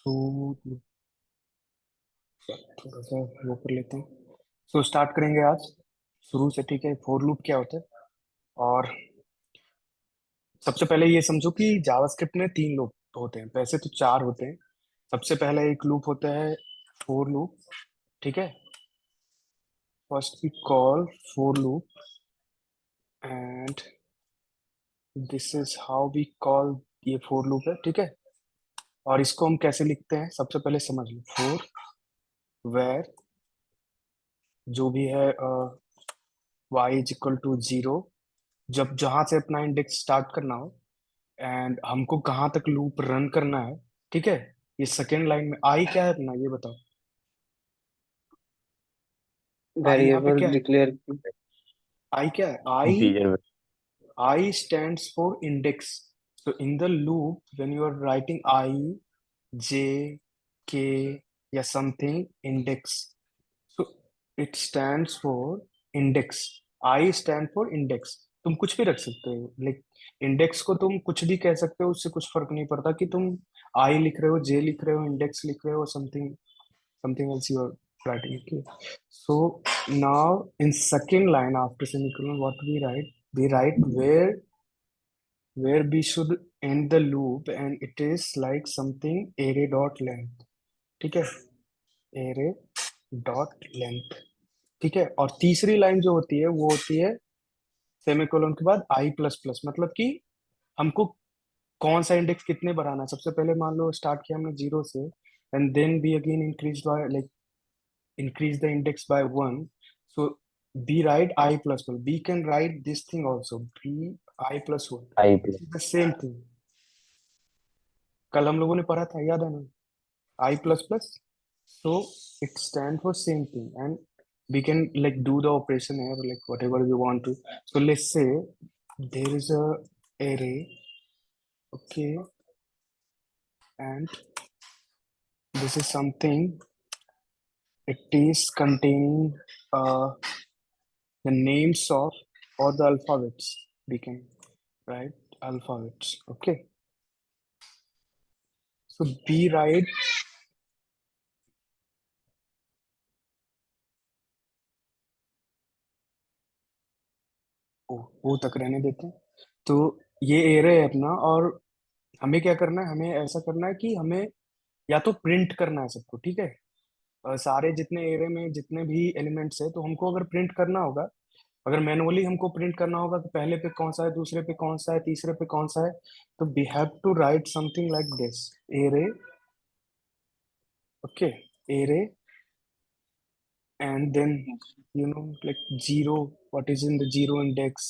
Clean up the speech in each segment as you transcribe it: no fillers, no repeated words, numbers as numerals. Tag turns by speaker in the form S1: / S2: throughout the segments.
S1: तो थोड़ा सा वो कर लेते हैं। सो स्टार्ट करेंगे आज शुरू से, ठीक है। फॉर लूप क्या होता है? और सबसे पहले ये समझो कि जावास्क्रिप्ट में तीन लूप होते हैं, वैसे तो चार होते हैं। सबसे पहला एक लूप होता है फॉर लूप, ठीक है। First we call for loop and this is how we call, ये फॉर लूप है, ठीक है। और इसको हम कैसे लिखते हैं सबसे पहले समझ लो। फॉर वेर जो भी है y इज इक्वल टू 0, जब जहां से अपना इंडेक्स स्टार्ट करना हो एंड हमको कहाँ तक लूप रन करना है, ठीक है। ये सेकेंड लाइन में आई क्या है अपना, ये बताओ। आई यहाँ पे
S2: वेरिएबल
S1: क्या है?
S2: डिक्लेयर
S1: आई क्या है? आई,
S2: integer.
S1: I stands for index. So in the loop, when you are writing I, J, K, या something index, so it stands for index. I stand for index. तुम कुछ भी रख सकते हो, लाइक इंडेक्स को तुम कुछ भी कह सकते हो, उससे कुछ फर्क नहीं पड़ता कि तुम आई लिख रहे हो, जे लिख रहे हो, इंडेक्स लिख रहे हो, something something else you are writing. Okay. So now in second line after semicolon, what we write? We write where we should end the loop, and it is like something array dot length, ठीक है। array dot length, ठीक है। और तीसरी line जो होती है वो होती है सेमीकोलन के बाद आई प्लस प्लस, मतलब कि हमको कौन सा इंडेक्स कितने बढ़ाना है। सबसे पहले मान लो स्टार्ट किया हमने 0 से, and then be again increase by, like increase the index by 1. So b write I plus 1. B can write this thing also, b I plus 1.
S2: I
S1: This
S2: plus.
S1: is the same thing. कल हम लोगों ने पढ़ा था, याद है ना? I plus plus. So it stands for same thing, and we can like do the operation here, like whatever we want to. So let's say there is a array, okay, and this is something. It is containing the names of all the alphabets. We can write alphabets. Okay. So B write, वो तक रहने देते हैं। तो ये array है अपना, और हमें क्या करना है, हमें ऐसा करना है कि हमें या तो प्रिंट करना है सबको, ठीक है। सारे जितने एरे में जितने भी एलिमेंट्स है, तो हमको अगर प्रिंट करना होगा, अगर मैनुअली हमको प्रिंट करना होगा कि पहले पे कौन सा है, दूसरे पे कौन सा है, तीसरे पे कौन सा है, तो we have to write something like this array, okay, array, and then like 0, what is in the 0 index,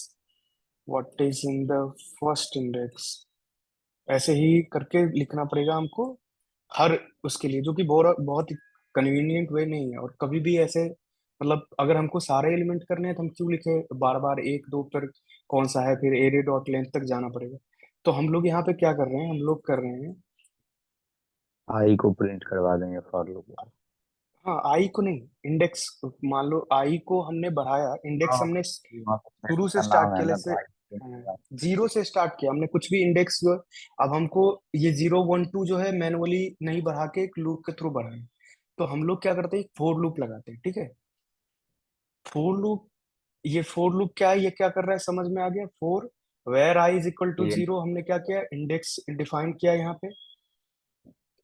S1: what is in the first index, ऐसे ही करके लिखना पड़ेगा हमको हर उसके लिए, जो कि बहुत बहुत कन्वीनियंट वे नहीं है। और कभी भी ऐसे, मतलब अगर हमको सारे एलिमेंट करने हैं तो हम क्यों लिखे बार बार एक दो पर कौन सा है, फिर एरे डॉट लेंथ तक जाना पड़ेगा। तो हम लोग यहाँ पे क्या कर रहे हैं, हम लोग कर रहे हैं,
S2: आई को प्रिंट करवा देंगे फॉर लूप में।
S1: हाँ आई को नहीं, इंडेक्स। मान लो आई को हमने बढ़ाया, इंडेक्स
S2: हाँ,
S1: हमने
S2: वहाँ पे प्रिंट
S1: शुरू से
S2: का
S1: स्टार्ट
S2: नाम है
S1: किया,
S2: ना,
S1: जैसे
S2: तो आई प्रिंट करवा।
S1: 0 से स्टार्ट किया हमने कुछ भी इंडेक्स जो, अब हमको ये 0 1 2 जो है मैनुअली नहीं बढ़ा के एक लूप के थ्रू बढ़ाए, तो हम लोग क्या करते हैं, फोर लूप लगाते हैं, ठीक है। फोर लूप, ये फोर लूप क्या है, ये क्या कर रहा है, समझ में आ गया। For var i is equal to
S2: ये
S1: 0, हमने क्या किया, इंडेक्स डिफाइन किया यहाँ पे।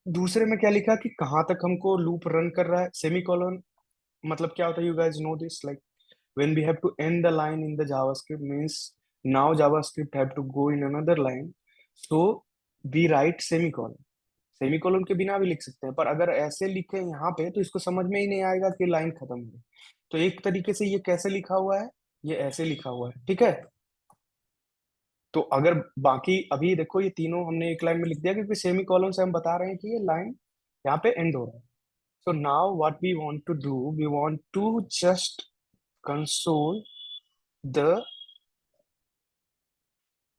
S1: दूसरे में क्या लिखा कि कहाँ तक हमको लूप रन कर रहा है, सेमी कॉलन। मतलब क्या होता है, you guys know this, like when we have to end the line in the javascript means now javascript have to go in another line, so we write semicolon। Semicolon के बिना भी लिख सकते हैं, पर अगर ऐसे लिखे यहाँ पे तो इसको समझ में ही नहीं आएगा कि लाइन खत्म हो गई। तो एक तरीके से ये कैसे लिखा हुआ है, ये ऐसे लिखा हुआ है, ठीक है। तो अगर बाकी अभी देखो, ये तीनों हमने एक लाइन में लिख दिया क्योंकि सेमीकोलन से हम बता रहे हैं कि ये लाइन यहाँ पे एंड हो रहा है। So now what we want to do, we want to just console the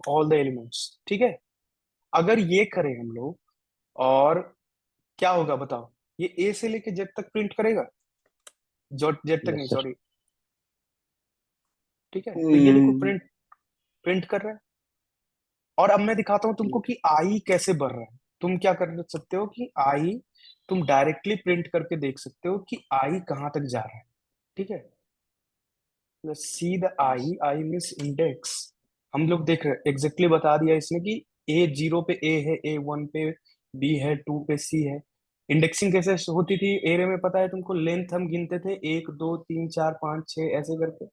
S1: all the elements, ठीक है। अगर ये करें हम लोग, और क्या होगा बताओ, ये ए से लेके जेड तक प्रिंट करेगा, जो जेड तक नहीं,
S2: यस सर।
S1: सॉरी, ठीक है। तो ये देखो प्रिंट प्रिंट कर रहा है। और अब मैं दिखाता हूँ तुमको कि आई कैसे बढ़ रहा है। तुम क्या कर सकते हो कि आई तुम डायरेक्टली प्रिंट करके देख सकते हो कि आई कहाँ तक जा रहा है। ठीक है, see the I, I means index. हम लोग देख रहे हैं एग्जैक्टली बता दिया इसने कि ए जीरो पे ए है, ए वन पे बी है, टू पे सी है। इंडेक्सिंग कैसे होती थी एरे में पता है तुमको? लेंथ हम गिनते थे, एक दो तीन चार पाँच छः ऐसे करके।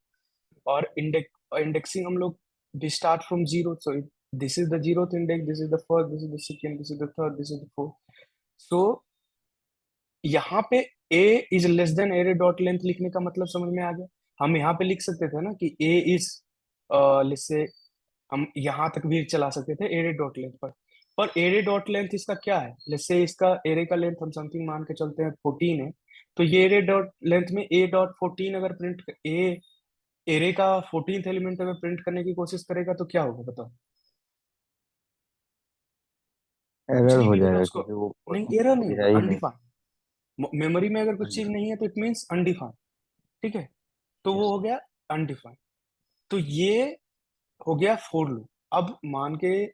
S1: और इंडेक्सिंग हम लोग we start from zero, so this is the zeroth index, this is the first, this is the second, this is the third, this is the fourth. So यहाँ पे a is less than array dot length लिखने का मतलब समझ में आ गया। हम यहाँ पे लिख सकते थे ना कि a is जैसे हम यहाँ तक भी चला सकते थे एरे डॉट लेंथ पर एरे डॉट लेंथ इसका क्या है? जैसे इसका एरे का लेंथ हम समथिंग मान के चलते हैं 14 है, तो ये एरे डॉट लेंथ में ए डॉट 14 अगर प्रिंट ए एरे का 14th एलिमेंट अगर प्रिंट करने की कोशिश करेगा तो क्या होगा बताओ? कुछ
S2: एरर
S1: नहीं
S2: हो
S1: भी होगा
S2: जाएगा
S1: उसको।
S2: क्योंकि वो
S1: नहीं, एरर नहीं
S2: कोई
S1: होगा,
S2: है ही नहीं।
S1: अनडिफाइंड। मेमोरी में अगर
S2: हाँ
S1: कुछ
S2: जी।
S1: चीज नहीं है तो इट मीन्स अनडिफाइंड। ठीक है, तो वो
S2: यस।
S1: हो गया अनडिफाइंड। तो ये हो गया फॉर लूप। अब मान के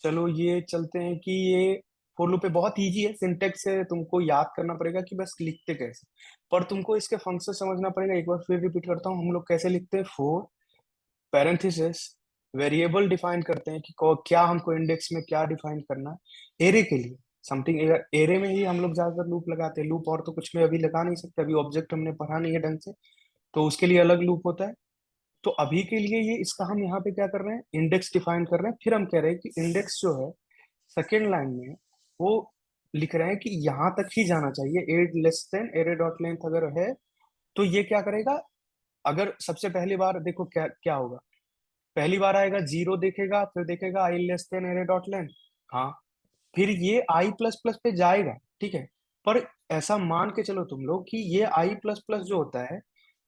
S1: चलो ये चलते हैं कि ये फॉर लूप पे बहुत इजी है, सिंटेक्स है, तुमको याद करना पड़ेगा कि बस लिखते कैसे। पर तुमको इसके फंक्शन समझना पड़ेगा। एक बार फिर रिपीट करता हूँ, हम लोग कैसे लिखते हैं? फॉर पैरेंथेसिस वेरिएबल डिफाइन करते हैं कि क्या हमको इंडेक्स में क्या डिफाइन करना है एरे के लिए। समथिंग एरे में ही हम लोग ज्यादातर लूप लगाते हैं। लूप और तो कुछ में अभी लगा नहीं सकते, अभी ऑब्जेक्ट हमने पढ़ा नहीं है ढंग से, तो उसके लिए अलग लूप होता है। तो अभी के लिए ये इसका हम यहाँ पे क्या कर रहे हैं? इंडेक्स डिफाइन कर रहे हैं। फिर हम कह रहे हैं कि इंडेक्स जो है सेकेंड लाइन में वो लिख रहे हैं कि यहाँ तक ही जाना चाहिए, at less than array dot length अगर है तो ये क्या करेगा? अगर सबसे पहली बार देखो क्या क्या होगा, पहली बार आएगा जीरो देखेगा, फिर देखेगा i less than array dot length. हाँ, फिर ये आई प्लस प्लस पे जाएगा। ठीक है, पर ऐसा मान के चलो तुम लोग कि ये आई प्लस प्लस जो होता है,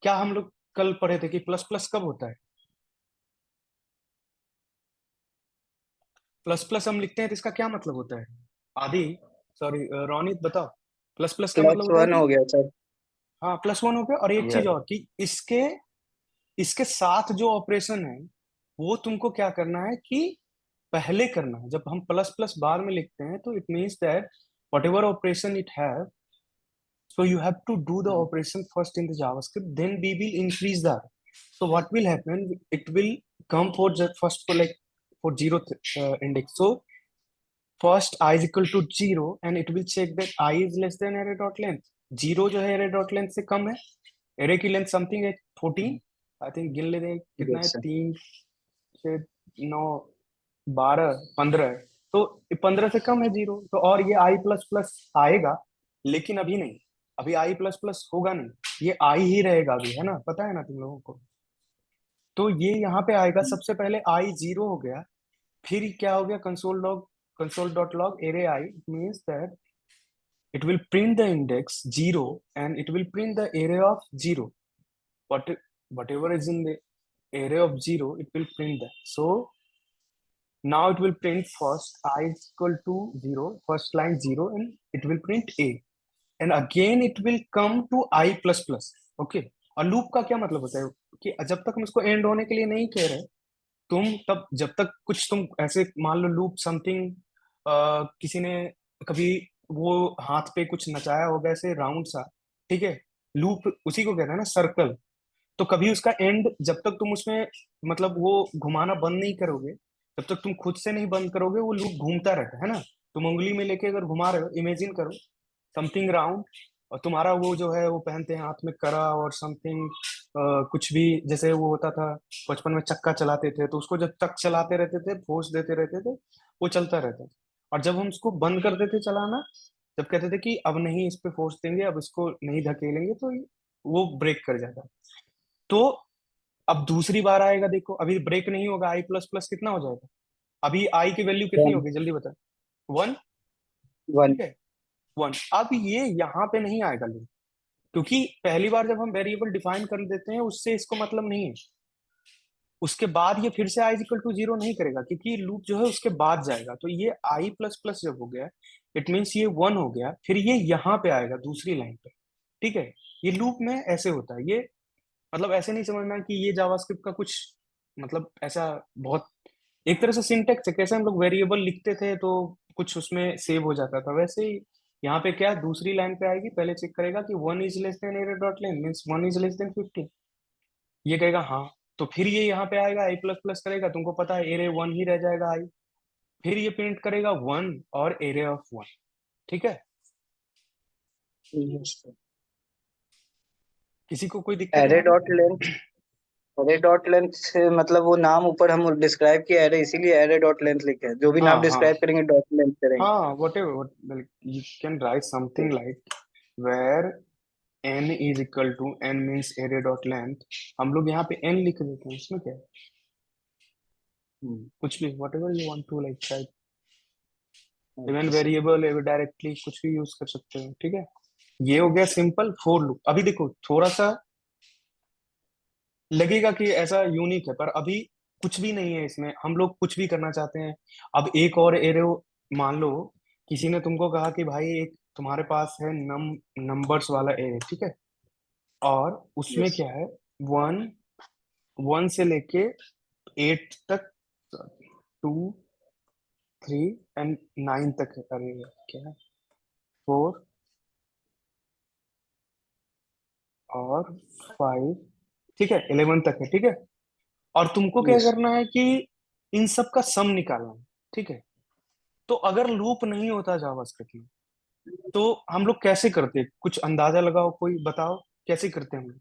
S1: क्या हम लोग कल पढ़े थे कि प्लस प्लस कब होता है? प्लस प्लस हम लिखते हैं तो इसका क्या मतलब होता है? आदि, सॉरी रोनित बताओ, प्लस प्लस का मतलब
S3: प्लस
S1: होता है
S3: वन
S1: कि
S3: हो गया सर।
S1: हाँ प्लस वन हो गया। और एक चीज
S2: यस।
S1: और कि इसके इसके साथ जो ऑपरेशन है वो तुमको क्या करना है कि पहले करना है। जब हम प्लस प्लस बाद में लिखते हैं तो it means that what ever operation it have, so you have to do the operation first in the JavaScript, then we will increase that. So what will happen? It will come for just first for like for zeroth index. So first I is equal to zero and it will check that I is less than array dot length. Zero जो है array dot length से कम है। array की length something है 14, I think गिन लेते हैं कितना है,
S3: यस सर।
S1: 3 6 9 12 15 है। तो 15 से कम है जीरो, तो और ये आई प्लस प्लस आएगा, लेकिन अभी नहीं। अभी आई प्लस प्लस होगा नहीं, ये आई ही रहेगा अभी, है ना? पता है ना तुम लोगों को? तो ये यहाँ पे आएगा सबसे पहले आई जीरो हो गया। फिर क्या हो गया? Console log, console dot log array I means that it will print the index 0 and it will print the array of 0. What whatever is in the array of 0 it will print that. So now it will print first I is equal to 0, first line 0, and it will print a, and again it will come to I plus plus. Okay, और loop का क्या मतलब होता है कि जब तक हम इसको एंड होने के लिए नहीं कह रहे तुम, तब जब तक कुछ तुम ऐसे मान लो लूप समथिंग, किसी ने कभी वो हाथ पे कुछ नचाया होगा ऐसे राउंड सा। ठीक है, लूप उसी को कहते हैं ना, सर्कल। तो कभी उसका एंड जब तक तुम उसमें मतलब वो घुमाना बंद नहीं करोगे, जब तक तुम खुद से नहीं बंद करोगे वो लूप घूमता रहता है ना। तुम उंगली में लेके अगर घुमा रहे हो, इमेजिन करो समथिंग राउंड, और तुम्हारा वो जो है वो पहनते हैं हाथ में करा और समथिंग कुछ भी, जैसे वो होता था बचपन में चक्का चलाते थे तो उसको जब तक चलाते रहते थे, फोर्स देते रहते थे, वो चलता रहता था। और जब हम उसको बंद कर देते चलाना, जब कहते थे कि अब नहीं इस पे फोर्स देंगे, अब इसको नहीं धकेलेंगे, तो वो ब्रेक कर जाता। तो अब दूसरी बार आएगा, देखो अभी ब्रेक नहीं होगा, आई प्लस प्लस कितना हो जाएगा? अभी आई की वैल्यू कितनी
S3: वन।
S1: होगी जल्दी बता? 1।
S3: वन।
S1: ठीक है, 1। अब ये यहाँ पे नहीं आएगा लूप, क्योंकि पहली बार जब हम वेरिएबल डिफाइन कर देते हैं उससे इसको मतलब नहीं है। उसके बाद ये फिर से आई इक्वल टू जीरो नहीं करेगा, क्योंकि लूप जो है उसके बाद जाएगा। तो ये आई प्लस प्लस जब हो गया, इट मीन्स ये 1 हो गया, फिर ये यहाँ पे आएगा दूसरी लाइन पे। ठीक है, ये लूप में ऐसे होता है। ये मतलब ऐसे नहीं समझना कि ये जावास्क्रिप्ट का कुछ मतलब ऐसा बहुत एक तरह से सिंटेक्स है। कैसे हम लोग वेरिएबल लिखते थे तो कुछ उसमें सेव हो जाता था, वैसे ही यहाँ पे क्या दूसरी लाइन पे आएगी, पहले चेक करेगा कि 1 is less than array dot lane means 1 is less than 15, ये कहेगा हाँ, तो फिर ये यहाँ पे आएगा आई प्लस प्लस करेगा, तुमको पता है एरे 1 ही रह जाएगा आई, फिर ये प्रिंट करेगा 1 और एरे ऑफ 1, ठीक है।
S3: Yes, sir.
S1: किसी को कोई दिक्कत
S3: एरे
S1: यहाँ
S3: डॉट
S1: पे?
S3: लेंथ, एरे डॉट लेंथ से मतलब वो नाम ऊपर हम डिस्क्राइब किया एरे, इसीलिए एरे डॉट लेंथ लिखे हैं। जो भी नाम
S1: हाँ हाँ
S3: डिस्क्राइब करेंगे डॉट लेंथ करेंगे।
S1: हाँ, whatever you can write something like where n is equal to n means array dot length, हम लोग यहाँ पे n लिख देते हैं, इसमें क्या है, कुछ भी whatever you want to like type, even variable directly कुछ भी यूज कर सकते हो, ठीक है। ये हो गया सिंपल फोर लूप। अभी देखो थोड़ा सा लगेगा कि ऐसा यूनिक है, पर अभी कुछ भी नहीं है इसमें, हम लोग कुछ भी करना चाहते हैं। अब एक और एरे, मान लो किसी ने तुमको कहा कि भाई एक तुम्हारे पास है नंबर्स वाला एरे, ठीक है, और उसमें
S3: यस
S1: क्या है 1 से लेके 8 तक, 2 3 एंड 9 तक है, अरे क्या है 4 और 5, ठीक है 11 तक है, ठीक है। और तुमको क्या
S3: यस
S1: करना है कि इन सब का सम निकालना है, ठीक है। तो अगर लूप नहीं होता जावास्क्रिप्ट में, तो हम लोग कैसे करते, कुछ अंदाजा लगाओ, कोई बताओ कैसे करते हैं हम लोग।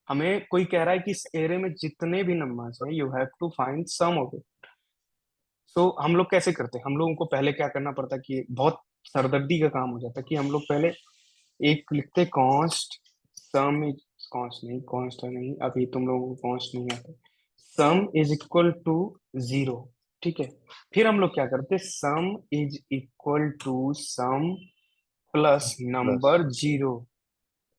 S1: हमें कोई कह रहा है कि इस एरे में जितने भी नंबर्स हैं you have to find sum of it. So हम लोग कैसे करते हैं, हम लोगों को पहले क्या करना पड़ता है कि बहुत सरदर्दी का काम हो जाता है कि हम लोग पहले एक लिखते कॉन्स्ट सम इज, कॉन्स्ट नहीं, कॉन्स्ट नहीं, अभी तुम लोगों को कॉन्स्ट नहीं आता, सम इज इक्वल टू 0, ठीक है। फिर हम लोग क्या करते, sum is equal to sum plus
S2: plus
S1: number 0।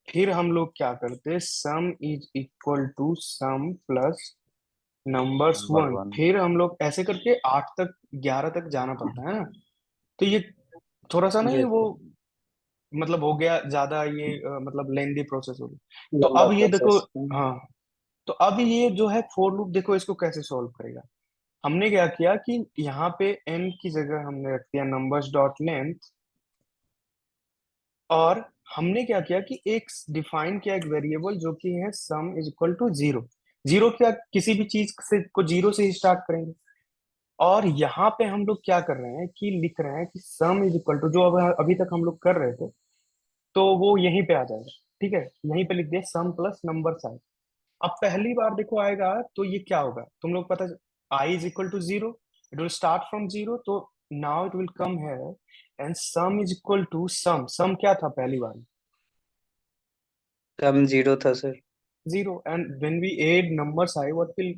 S1: फिर हम लोग क्या करते, sum is equal to sum plus numbers
S2: number
S1: 1।
S2: 1।
S1: फिर हम लोग ऐसे करके 8 तक 11 तक जाना पड़ता है ना। तो ये थोड़ा सा नहीं वो,
S3: यस
S1: मतलब हो गया ज्यादा ये मतलब लेंदी प्रोसेस हो गई। तो
S3: लंबा
S1: अब ये देखो,
S3: प्रोसेस।
S1: हाँ, तो अब ये जो है फोर लूप, देखो इसको कैसे सॉल्व करेगा। हमने क्या किया कि यहाँ पे n की जगह हमने रख दिया नंबर्स डॉट लेंथ, और हमने क्या किया कि एक डिफाइन किया एक वेरिएबल जो कि है सम इज इक्वल टू 0। 0 क्या, किसी भी चीज से को 0 से ही स्टार्ट करेंगे। और यहाँ पे हम लोग क्या कर रहे हैं कि लिख रहे हैं कि सम इज इक्वल टू, जो अब अभी तक हम लोग कर रहे थे, तो वो यहीं पे आ जाएगा, ठीक है। यहीं पे लिख दिया सम प्लस नंबर साइन। अब पहली बार देखो आएगा तो ये क्या होगा, तुम लोग पता, i is equal to 0, it will start from 0, तो नाउ इट विल कम है and sum is equal to sum, sum क्या था पहली बार,
S3: सम 0 था sir.
S1: 0, and when we add numbers I, what will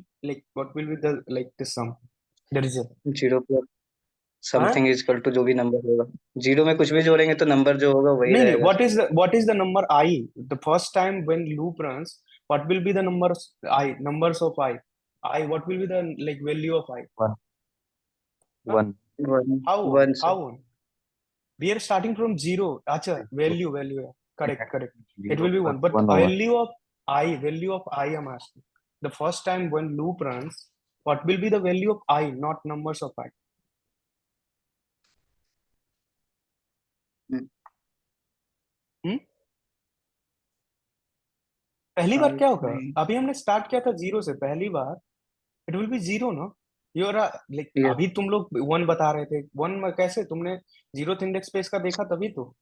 S1: be the like the sum, the result?
S3: 0 plus
S1: हाँ,
S3: something is equal to जो भी number होगा। 0 में कुछ भी जोड़ेंगे तो नंबर जो होगा वही
S1: नहीं नहीं,
S3: रहेगा sir.
S1: what is the number I, the first time when loop runs, what will be the numbers I, numbers of I, what will be the like value of I?
S2: 1
S1: Huh?
S2: 1
S3: one
S1: How
S3: one sir.
S1: on? We are starting from 0, acha, value, yeah. Correct, it
S2: 0
S1: will be 1,
S2: plus
S1: but
S2: 1 होगा।
S1: value of I I'm asking, the first time when loop runs, what will be the value of I, not numbers of I? Hmm? पहली बार
S3: आई
S1: क्या होगा,
S3: नहीं।
S1: अभी हमने start किया था 0 से, पहली बार इट विल बी 0 ना। योर लाइक
S3: यस
S1: अभी तुम लोग 1 बता रहे थे, 1 कैसे तुमने 0th इंडेक्स पे इसका देखा तभी तो,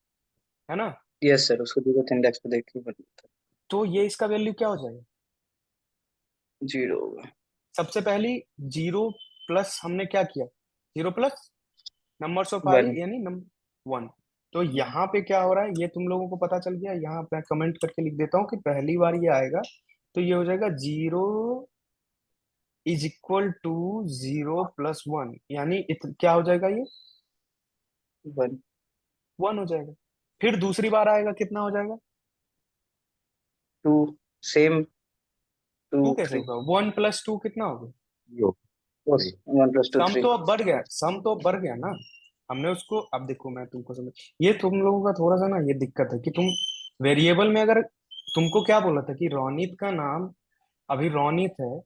S1: है ना।
S3: यस सर, उसको 0 इंडेक्स पे देख के बता।
S1: तो ये इसका वैल्यू क्या हो जाएगा,
S3: 0 होगा।
S1: सबसे पहली 0 प्लस हमने क्या किया, 0 प्लस नंबर्स ऑफ आई
S3: 1
S1: यानी नंबर 1। तो यहाँ पे क्या हो रहा है ये तुम लोगों को पता चल गया, यहाँ पे कमेंट करके लिख देता हूँ कि पहली बार ये आएगा तो ये हो जाएगा 0 इज इक्वल टू 0 + 1, यानी क्या हो जाएगा ये
S3: 1
S1: 1 हो जाएगा। फिर दूसरी बार आएगा कितना हो जाएगा,
S3: 2 सेम 2
S1: 2 कैसे
S3: 3
S1: होगा, 1 + 2 कितना होगा,
S2: 0
S3: बस
S2: 3
S3: 1 + 2
S1: सम
S3: 3।
S1: तो अब बढ़ गया, सम तो अब बढ़ गया ना। हमने उसको, अब देखो मैं तुमको समझ, ये तुम लोगों का थोड़ा सा ना ये दिक्कत है कि तुम वेरिएबल में अगर, तुमको क्या बोला था कि रोनित का नाम, अभी रोनित है,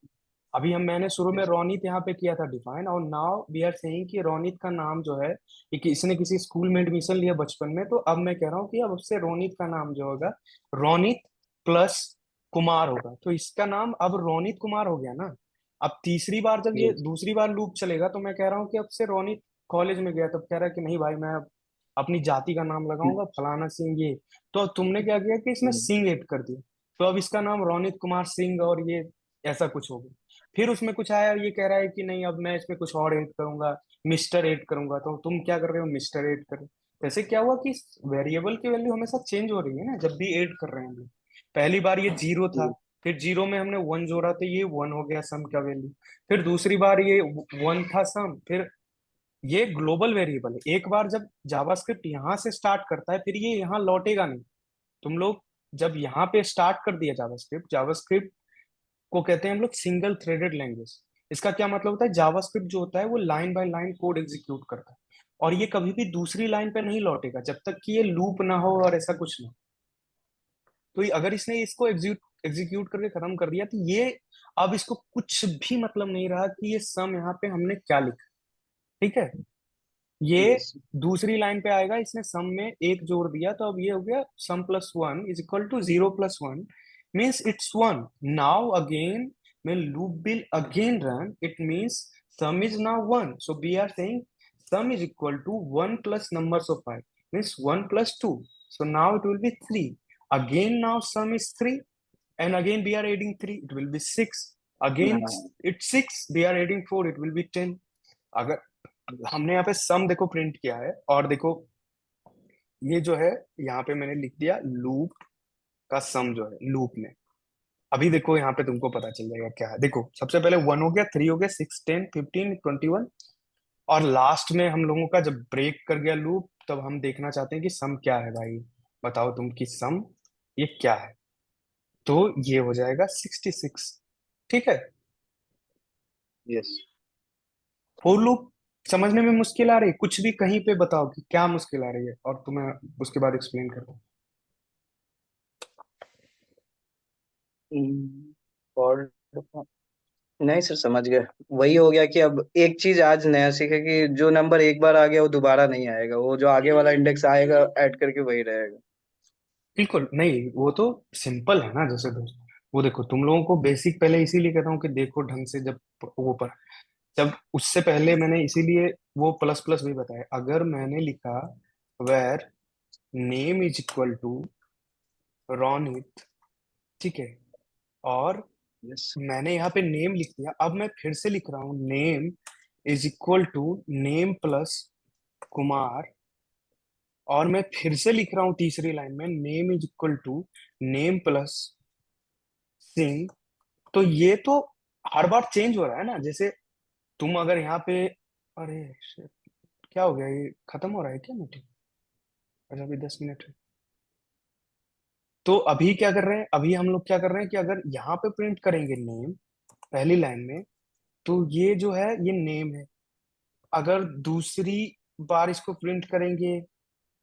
S1: अभी मैंने शुरू में
S3: Yes.
S1: रोनित यहाँ पे किया था डिफाइन, और नाउ वी आर सेइंग कि रोनित का नाम जो है कि इसने किसी स्कूल में एडमिशन लिया बचपन में, तो अब मैं कह रहा हूँ कि अब उससे रोनित का नाम जो होगा रोनित प्लस कुमार होगा, तो इसका नाम अब रोनित कुमार हो गया ना। अब तीसरी बार जब ये
S3: Yes.
S1: दूसरी बार लूप चलेगा तो मैं कह रहा हूँ कि अब से रोनित कॉलेज में गया, तब कह रहा है कि नहीं भाई मैं अब अपनी जाति का नाम लगाऊंगा फलाना सिंह ये। तो तुमने क्या किया कि इसमें सिंह ऐड कर दिया, तो अब इसका नाम रोनित कुमार सिंह और ये ऐसा कुछ हो गया। फिर उसमें कुछ आया, ये कह रहा है कि नहीं अब मैं इसमें कुछ और ऐड करूंगा, मिस्टर ऐड करूंगा, तो तुम क्या कर रहे हो, मिस्टर ऐड कर रहे हो। जैसे क्या हुआ कि वेरिएबल की वैल्यू हमेशा चेंज हो रही है ना जब भी ऐड कर रहे हैं हम लोग। पहली बार ये जीरो था, फिर जीरो में हमने वन जोड़ा तो ये वन हो गया सम का वैल्यू। फिर दूसरी बार ये वन था सम, फिर ये ग्लोबल वेरिएबल है, एक बार जब जावास्क्रिप्ट यहाँ से स्टार्ट करता है फिर ये यहाँ लौटेगा नहीं। तुम लोग जब यहाँ पे स्टार्ट कर दिया जावास्क्रिप्ट, जावास्क्रिप्ट को कहते हैं हम लोग सिंगल थ्रेडेड लैंग्वेज। इसका क्या मतलब होता है, जावास्क्रिप्ट जो होता है वो line by line code execute करता है, और ये कभी भी दूसरी लाइन पे नहीं लौटेगा जब तक कि ये लूप ना हो और ऐसा कुछ ना हो। तो अगर इसने इसको एग्जीक्यूट एग्जीक्यूट करके खत्म कर दिया तो ये अब इसको कुछ भी मतलब नहीं रहा कि ये सम यहाँ पे हमने क्या लिखा। ठीक है, ये
S3: Yes.
S1: दूसरी लाइन पे आएगा, इसने सम में एक जोड़ दिया तो अब ये हो गया sum plus one is equal to zero plus one, means it's one. Now again when loop will again run, it means sum is now 1, so we are saying sum is equal to 1 plus numbers of 5, means 1 plus 2, so now it will be 3 again. Now sum is 3, and again we are adding 3, it will be 6 again.
S3: हाँ.
S1: It's 6, we are adding 4, it will be 10। अगर हमने यहाँ पे सम देखो print किया है, और देखो ये जो है यहाँ पे मैंने लिख दिया लूप का सम जो है लूप में। अभी देखो यहाँ पे तुमको पता चल जाएगा क्या है। देखो सबसे पहले वन हो गया, थ्री हो गया, सिक्स, 10, 15, 21, और लास्ट में हम लोगों का जब ब्रेक कर गया लूप तब हम देखना चाहते हैं कि सम क्या है भाई। बताओ तुम कि सम ये क्या है, तो ये हो जाएगा 66। ठीक है,
S3: Yes.
S1: फोर लूप समझने में मुश्किल आ रही है, कुछ भी कहीं पे बताओ कि क्या मुश्किल आ रही है और तुम्हें उसके बाद एक्सप्लेन करता हूँ।
S3: और नहीं सर, समझ गए। वही हो गया कि अब एक चीज आज नया सीखे कि जो नंबर एक बार आ गया वो दोबारा नहीं आएगा, वो जो आगे वाला इंडेक्स आएगा ऐड करके वही रहेगा।
S1: बिल्कुल नहीं, वो तो सिंपल है ना जैसे दोस्त। वो देखो तुम लोगों को बेसिक पहले इसीलिए कहता हूँ कि देखो ढंग से, जब वो पर जब उससे पहले मैंने इसीलिए वो प्लस प्लस भी बताया। अगर मैंने लिखा var name is equal to Ronit, ठीक है, और
S3: यस.
S1: मैंने यहाँ पे नेम लिख दिया, अब मैं फिर से लिख रहा हूँ name is equal to name plus Kumar, और मैं फिर से लिख रहा हूँ तीसरी लाइन में name is equal to name plus Singh. तो ये तो हर बार चेंज हो रहा है ना। जैसे तुम अगर यहाँ पे, अरे shit, क्या हो गया, ये खत्म हो रहा है क्या मीटिंग? अच्छा अभी 10 मिनट है। तो अभी क्या कर रहे हैं, अभी हम लोग क्या कर रहे हैं कि अगर यहाँ पे प्रिंट करेंगे नेम पहली लाइन में, तो ये जो है ये नेम है। अगर दूसरी बार इसको प्रिंट करेंगे,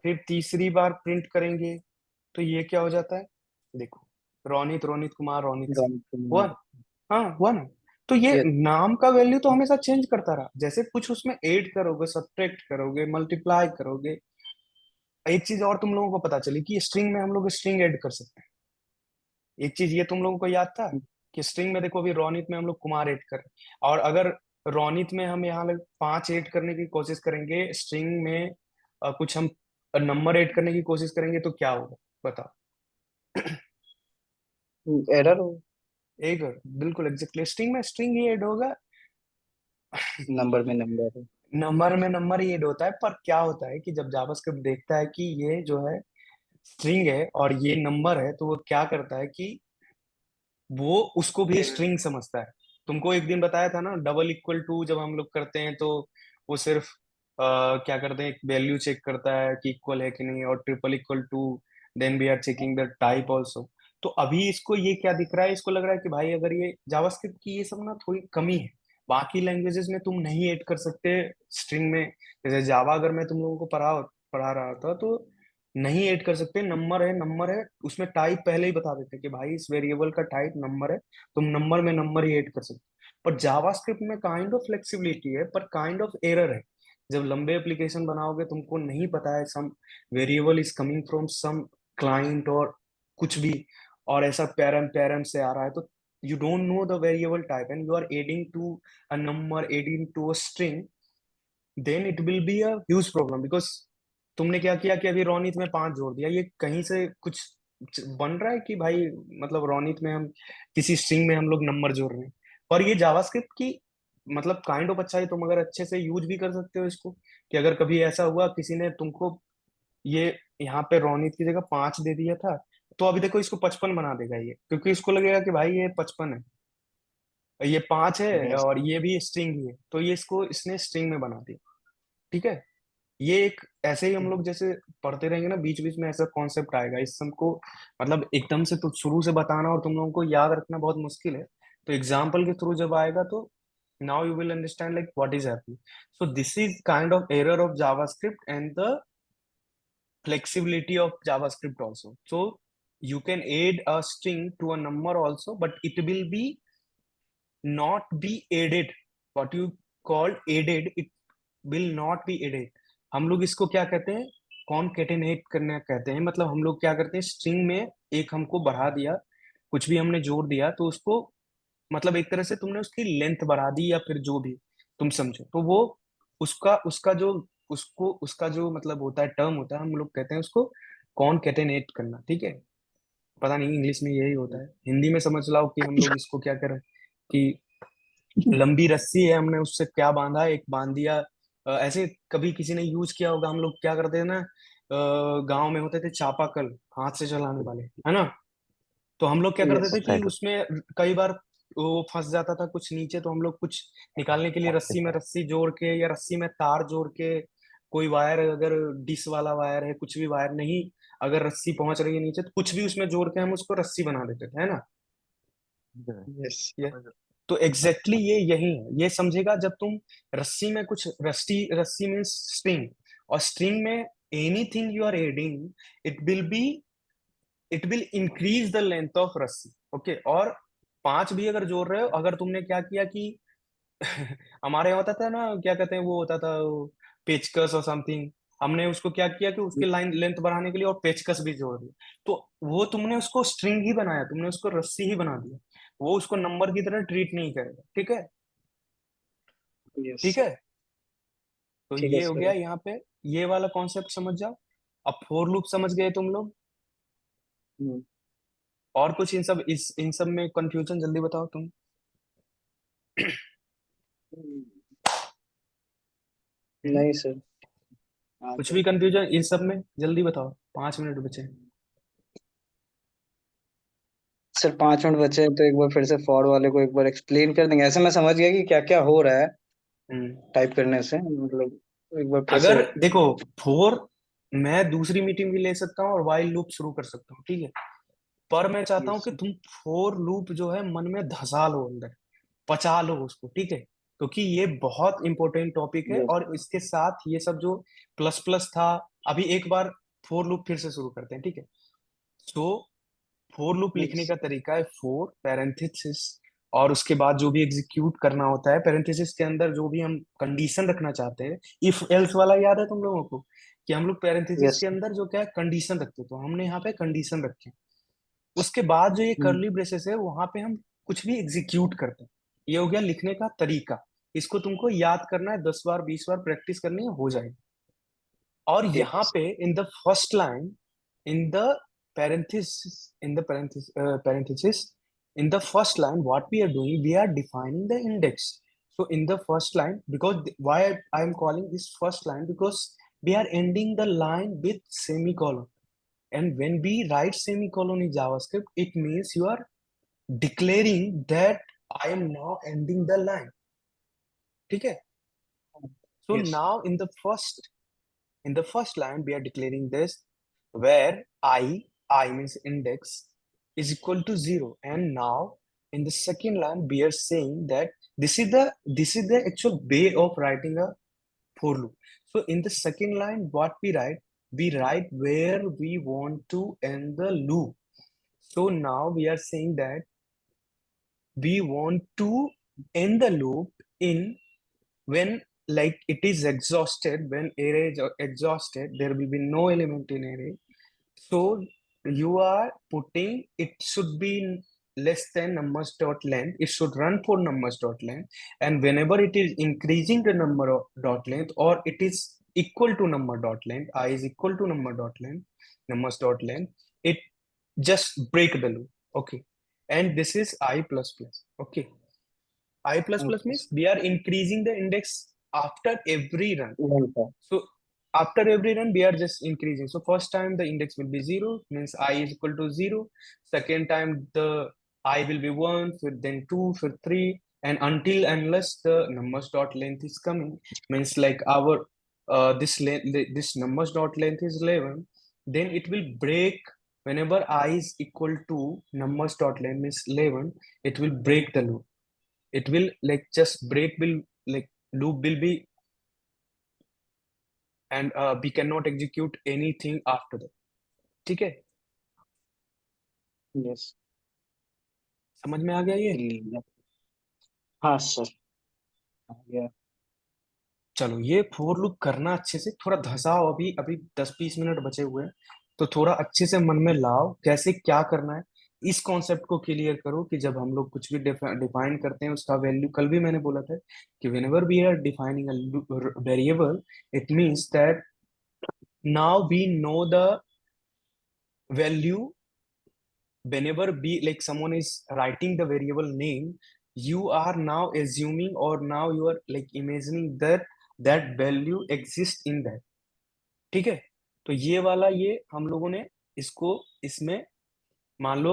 S1: फिर तीसरी बार प्रिंट करेंगे, तो ये क्या हो जाता है, देखो रोनित, रोनित कुमार, रोनित सिंह, वन। हाँ वन। तो ये
S3: यस.
S1: नाम का वैल्यू तो हमेशा चेंज करता रहा, जैसे कुछ उसमें ऐड करोगे, सब्ट्रैक्ट करोगे, मल्टीप्लाई करोगे। एक चीज और तुम लोगों को पता चली कि स्ट्रिंग में हम लोग स्ट्रिंग ऐड कर सकते हैं। एक चीज ये तुम लोगों को याद था कि स्ट्रिंग में देखो अभी रोनित में हम लोग कुमार ऐड कर रहे हैं, और अगर रोनित में हम यहाँ 5 ऐड करने की कोशिश करेंगे, स्ट्रिंग में कुछ हम नंबर ऐड करने की कोशिश करेंगे तो क्या होगा बताओ।
S3: एरर हो.
S1: एक, बिल्कुल एग्जैक्टली, स्ट्रिंग में स्ट्रिंग ही ऐड होगा,
S3: नंबर में नंबर है.
S1: नंबर में नंबर ही ऐड होता है। पर क्या होता है कि जब जावास्क्रिप्ट देखता है कि ये जो है स्ट्रिंग है और ये नंबर है, तो वो क्या करता है कि वो उसको भी स्ट्रिंग समझता है। तुमको एक दिन बताया था ना, डबल इक्वल टू जब हम लोग करते हैं तो वो सिर्फ क्या करते हैं, एक वैल्यू चेक करता है कि इक्वल है कि नहीं, और triple equal to then we are checking the type also. तो अभी इसको ये क्या दिख रहा है, इसको लग रहा है कि भाई अगर ये जावास्क्रिप्ट की ये सब ना थोड़ी कमी है, बाकी लैंग्वेजेस में तुम नहीं ऐड कर सकते स्ट्रिंग में। जैसे जावा अगर मैं तुम लोगों को पढ़ा रहा था तो नहीं ऐड कर सकते, नंबर है नंबर है, उसमें टाइप पहले ही बता देते कि भाई इस वेरिएबल का टाइप नंबर है, तुम नंबर में नंबर ही ऐड कर सकते। पर जावास्क्रिप्ट में काइंड ऑफ फ्लेक्सिबिलिटी है पर काइंड ऑफ एरर है। जब लंबे एप्लीकेशन बनाओगे तुमको नहीं पता है sum variable is coming from some client और कुछ भी, और ऐसा पैरम पैरम से आ रहा है, तो you don't know the variable type and you are adding to a number, adding to a string, then it will be a huge problem because तुमने क्या किया कि अभी रोनित में 5 जोड़ दिया, ये कहीं से कुछ बन रहा है कि भाई मतलब रोनित में हम किसी स्ट्रिंग में हम लोग नंबर जोड़ रहे हैं। पर ये जावास्क्रिप्ट की मतलब काइंड ऑफ अच्छा है, तुम अगर अच्छे से यूज भी कर सकते हो इसको, कि अगर कभी ऐसा हुआ किसी ने तुमको ये यहाँ पे रोनित की जगह 5 दे दिया था, तो अभी देखो इसको 55 बना देगा ये, क्योंकि इसको लगेगा कि भाई ये 55 है, ये 5 है
S3: यस
S1: और ये भी स्ट्रिंग ही है, तो ये इसको इसने स्ट्रिंग में बना दिया। ठीक है, ये एक ऐसे ही हम लोग जैसे पढ़ते रहेंगे ना, बीच बीच में ऐसा कॉन्सेप्ट आएगा, इस सबको मतलब एकदम से तो शुरू से बताना और तुम लोगों को याद रखना बहुत मुश्किल है, तो एग्जाम्पल के थ्रू जब आएगा तो now you will understand like what is happening. So this is kind of error of JavaScript and the flexibility of JavaScript also. So you can add a string to a number also, but it will be not be added. What you call added, it will not be added. हम लोग इसको क्या कहते हैं, concatenate करना कहते हैं। मतलब हम लोग क्या करते हैं, स्ट्रिंग में एक हमको बढ़ा दिया, कुछ भी हमने जोड़ दिया, तो उसको मतलब एक तरह से तुमने उसकी लेंथ बढ़ा दी या फिर जो भी तुम समझो, तो वो उसका उसका जो उसको उसका जो मतलब होता है टर्म होता है, हम लोग कहते हैं उसको कॉनकेटेनेट करना। ठीक है, पता नहीं इंग्लिश में यही होता है, हिंदी में समझ लाओ कि हम लोग इसको क्या करें कि लंबी रस्सी है, हमने उससे क्या बांधा, एक बांध दिया। ऐसे कभी किसी ने यूज किया होगा, हम लोग क्या करते हैं ना, गांव में होते थे चापाकल, हाथ से चलाने वाले, है ना, तो हम लोग क्या करते
S3: यस
S1: थे कि
S2: मोटरसाइकिल।
S1: उसमें कई बार वो फंस जाता था कुछ नीचे, तो हम लोग कुछ निकालने के लिए रस्सी में रस्सी जोड़ के या रस्सी में तार जोड़ के, कोई वायर अगर डिश वाला वायर है, कुछ भी वायर नहीं, अगर रस्सी पहुंच रही है नीचे तो कुछ भी उसमें जोड़ के हम उसको रस्सी बना देते थे, है ना।
S3: यस
S1: ये तो एग्जैक्टली ये यही है, ये समझेगा जब तुम रस्सी में कुछ रस्सी रस्सी मीन्स स्ट्रिंग, और स्ट्रिंग में anything you are adding, it will be it will increase the length of रस्सी। ओके, और 5 भी अगर जोड़ रहे हो, अगर तुमने क्या किया कि हमारे यहाँ होता था ना, क्या कहते हैं वो होता था वो, पेचकस और समथिंग, हमने उसको क्या किया कि उसकी लाइन लेंथ बढ़ाने के लिए और पेचकस भी जोड़ दिया, तो वो तुमने उसको स्ट्रिंग ही बनाया, तुमने उसको रस्सी ही बना दिया, वो उसको नंबर की तरह ट्रीट नहीं करेगा। ठीक है,
S3: यस
S1: ठीक है, तो
S3: ठीक है
S1: ये हो गया
S3: सर।
S1: यहाँ पे, ये वाला कॉन्सेप्ट समझ जाओ। अब फोर लूप समझ गए तुम लोग,
S3: हम्म,
S1: और कुछ इन सब में कंफ्यूजन जल्दी बताओ तुम। हम्म?
S3: नहीं सर।
S1: कुछ
S3: आगे
S1: भी कंफ्यूजन इन सब में जल्दी बताओ, 5 मिनट बचे हैं।
S3: सर 5 मिनट बचे हैं, तो एक बार फिर से फॉर वाले को एक बार एक्सप्लेन कर देंगे। ऐसे मैं समझ गया कि क्या क्या हो रहा है
S1: हम्म।
S3: टाइप करने से, मतलब एक बार फिर से।
S1: अगर देखो, फोर मैं दूसरी मीटिंग भी ले सकता हूँ और वाइल लूप शुरू कर सकता हूँ, ठीक है, पर मैं चाहता हूँ
S3: यस
S1: कि तुम फोर लूप जो है मन में धसा लो, अंदर पचा लो उसको, ठीक है, क्योंकि ये बहुत इंपॉर्टेंट टॉपिक है,
S3: यस
S1: और इसके साथ ये सब जो प्लस प्लस था, अभी एक बार फोर लूप फिर से शुरू करते हैं, ठीक है। सो फोर लूप लिखने
S3: यस
S1: का तरीका है, फोर पैरेंथेसिस, और उसके बाद जो भी एग्जीक्यूट करना होता है, पैरेंथेसिस के अंदर जो भी हम कंडीशन रखना चाहते हैं, इफ एल्स वाला याद है तुम लोगों को, कि हम लोग पैरेंथेसिस
S3: यस।
S1: के अंदर जो क्या है कंडीशन रखते हैं, तो हमने यहाँ पे कंडीशन रखे। उसके बाद जो ये करली ब्रेसेस है, वहां पे हम कुछ भी एग्जीक्यूट करते हैं। ये हो गया लिखने का तरीका, इसको तुमको याद करना है, 10 बार 20 बार प्रैक्टिस करनी है, हो जाएगी। और
S3: ठीक
S1: यहाँ
S3: है
S1: पे in the first line, in the parenthesis, in the first line, what we are doing, we are defining the index. So in the first line, because why I am calling this first line, because we are ending the line with semicolon, and when we write semicolon in JavaScript, it means you are declaring that I am now ending the line, ठीक है। So
S3: yes.
S1: now in the first line we are declaring this, where I means index is equal to 0, and now in the second line we are saying that this is the actual way of writing a for loop. So in the second line what we write where we want to end the loop. So now we are saying that we want to end the loop in when like it is exhausted, when array is exhausted, there will be no element in array. So you are putting it should be less than numbers dot length. It should run for numbers dot length, and whenever it is increasing the number of dot length, or it is equal to number dot length, I is equal to number dot length, numbers dot length, it just break the loop. Okay, and this is I plus plus. Okay, I plus plus
S3: Okay.
S1: means we are increasing the index after every run.
S3: Right.
S1: So after every run, we are just increasing. So first time the index will be 0, means I is equal to 0. Second time the I will be 1, then 2, for 3, and until unless the numbers dot length is coming, means like our this numbers dot length is 11, then it will break whenever I is equal to numbers dot length means 11, it will break the loop. It will like just break will like loop will be, and we cannot execute anything after that. ठीक है,
S3: Yes.
S1: समझ में आ गया ये?
S3: Clear. हाँ sir, आ गया।
S1: चलो ये फोर लूप करना अच्छे से, थोड़ा धसाओ, अभी अभी 10-20 मिनट बचे हुए हैं, तो थोड़ा अच्छे से मन में लाओ कैसे क्या करना है। इस कॉन्सेप्ट को क्लियर करो कि जब हम लोग कुछ भी डिफाइन करते हैं उसका वैल्यू, कल भी मैंने बोला था कि whenever we are defining a variable, it means that now we know the value. Whenever be like someone is writing the variable name, you are now assuming or now you are like imagining that that value exists in that. ठीक है, तो ये वाला ये हम लोगों ने इसको इसमें मान लो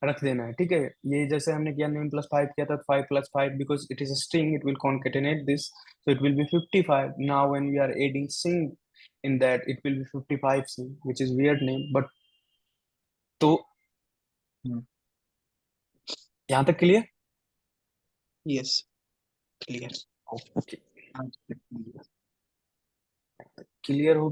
S1: रख देना है। ठीक है, ये जैसे हमने किया नेम प्लस 5 किया था, 5 plus 5 because it is a string, it will concatenate this, so it will be 55. Now when we are adding string in that, it will be 55 sing, which is weird name, but तो यहाँ तक clear?
S3: Yes clear.
S1: Okay,
S3: हाँ
S1: clear हो